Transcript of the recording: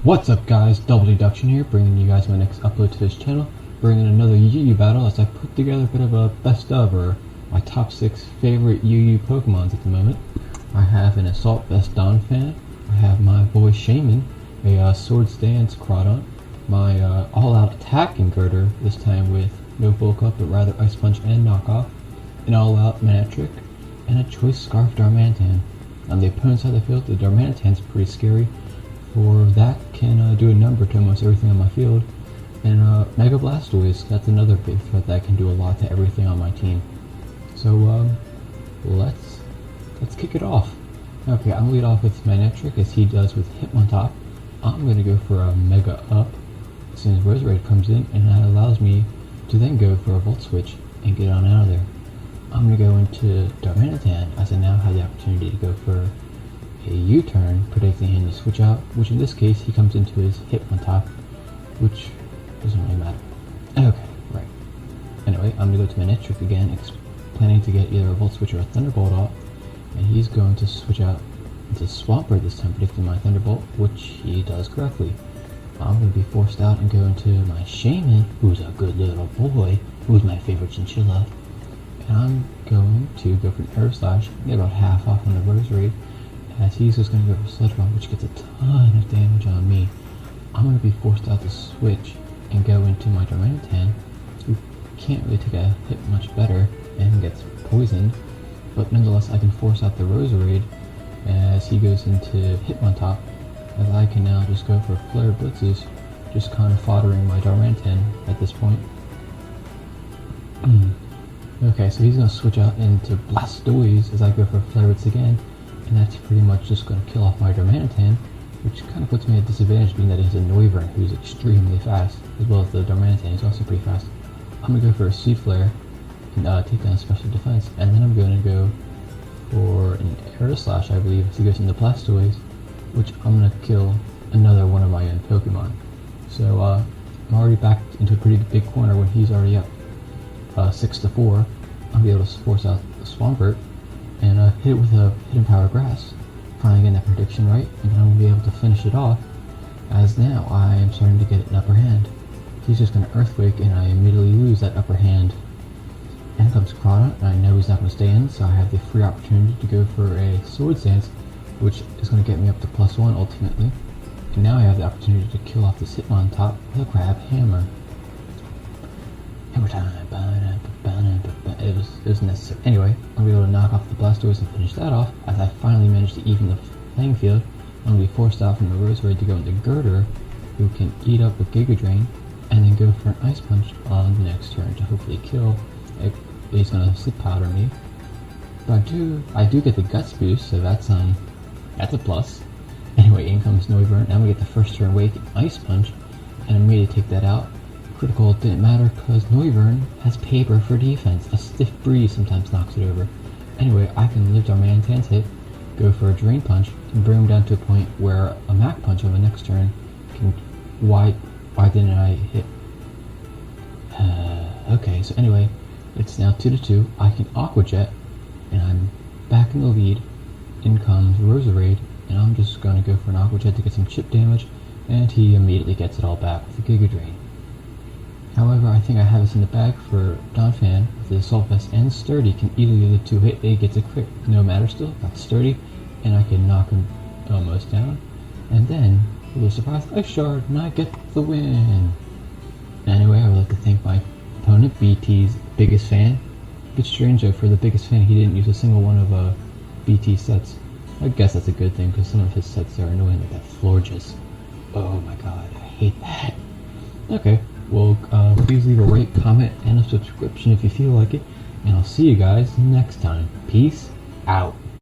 What's up guys, Double Deduction here, bringing you guys my next upload to this channel, bringing another UU battle as I put together a bit of a best of, or my top 6 favorite UU Pokemons at the moment. I have an Assault Vest Donphan, I have my boy Shaman, a Swords Dance Crawdon, my all-out attacking Girder, this time with no bulk up but rather Ice Punch and Knockoff, an all-out Manectric, and a Choice Scarf Darmanitan. On the opponent's side of the field, the Darmanitan's pretty scary, for that can do a number to almost everything on my field, and Mega Blastoise, that's another big threat that can do a lot to everything on my team. So let's kick it off. Okay, I'm gonna lead off with Manectric as he does with Hitmontop. I'm gonna go for a Mega Up as soon as Roserade comes in, and that allows me to then go for a Volt Switch and get on out of there. I'm gonna go into Darmanitan as I now have the opportunity to go for a U-turn, predicting him to switch out, which in this case he comes into his Hitmontop, which doesn't really matter. Okay, right. Anyway, I'm going to go to Manectric again, planning to get either a Volt Switch or a Thunderbolt off, and he's going to switch out into Swampert this time, predicting my Thunderbolt, which he does correctly. I'm going to be forced out and go into my Shaman, who's a good little boy, who's my favorite chinchilla, and I'm going to go for an Air Slash, get about half off on the Roserade, as he's just going to go for Sludge Bomb, which gets a ton of damage on me. I'm going to be forced out to switch and go into my Darmanitan, who can't really take a hit much better and gets poisoned, but nonetheless I can force out the Roserade as he goes into Hitmontop, as I can now just go for Flare Blitzes, just kind of foddering my Darmanitan at this point. Okay, so he's going to switch out into Blastoise as I go for Flare Blitz again, and that's pretty much just going to kill off my Darmanitan, which kind of puts me at a disadvantage being that he has a Noivern who's extremely fast, as well as the Darmanitan is also pretty fast. I'm going to go for a Sea Flare and take down Special Defense, and then I'm going to go for an Air Slash, I believe, as he goes into Blastoise, which I'm going to kill another one of my own Pokemon. So I'm already back into a pretty big corner when he's already up 6-4. I'll be able to force out the Swampert and hit it with a Hidden Power Grass, finally getting that prediction right, and then I'm going to be able to finish it off, as now I am starting to get an upper hand. He's just going to Earthquake, and I immediately lose that upper hand. In comes Crawdon, and I know he's not going to stay in, so I have the free opportunity to go for a Swords Dance, which is going to get me up to +1 ultimately. And now I have the opportunity to kill off this Hitmontop with a Crab Hammer. Hammer time. It was necessary. Anyway, I'm going to be able to knock off the Blastoise and finish that off, as I finally managed to even the playing field. I'm going to be forced out from the Roserade to go into Girder, who can eat up a Giga Drain, and then go for an Ice Punch on the next turn to hopefully kill. He's going to Sleep Powder me. But I do get the Guts boost, so that's a plus. Anyway, in comes Noivern, and I'm going to get the first turn Wake Ice Punch, and immediately take that out. Critical didn't matter because Noivern has paper for defense. A stiff breeze sometimes knocks it over. Anyway, I can live Darmanitan's hit, go for a Drain Punch, and bring him down to a point where a Mach Punch on the next turn can... Why didn't I hit... Okay, so anyway, it's now 2-2. I can Aqua Jet, and I'm back in the lead. In comes Roserade, and I'm just going to go for an Aqua Jet to get some chip damage, and he immediately gets it all back with a Giga Drain. However, I think I have this in the bag for Donphan, with the Assault Vest and Sturdy can easily the 2 hit, it gets a crit. No matter still, got Sturdy, and I can knock him almost down. And then, a little surprise, Ice Shard, and I get the win! Anyway, I would like to thank my opponent, BT's biggest fan. A bit strange though, for the biggest fan, he didn't use a single one of BT's sets. I guess that's a good thing, because some of his sets are annoying, like that Florges. Oh my god, I hate that. Okay. Well, please leave a rate, comment, and a subscription if you feel like it, and I'll see you guys next time. Peace out.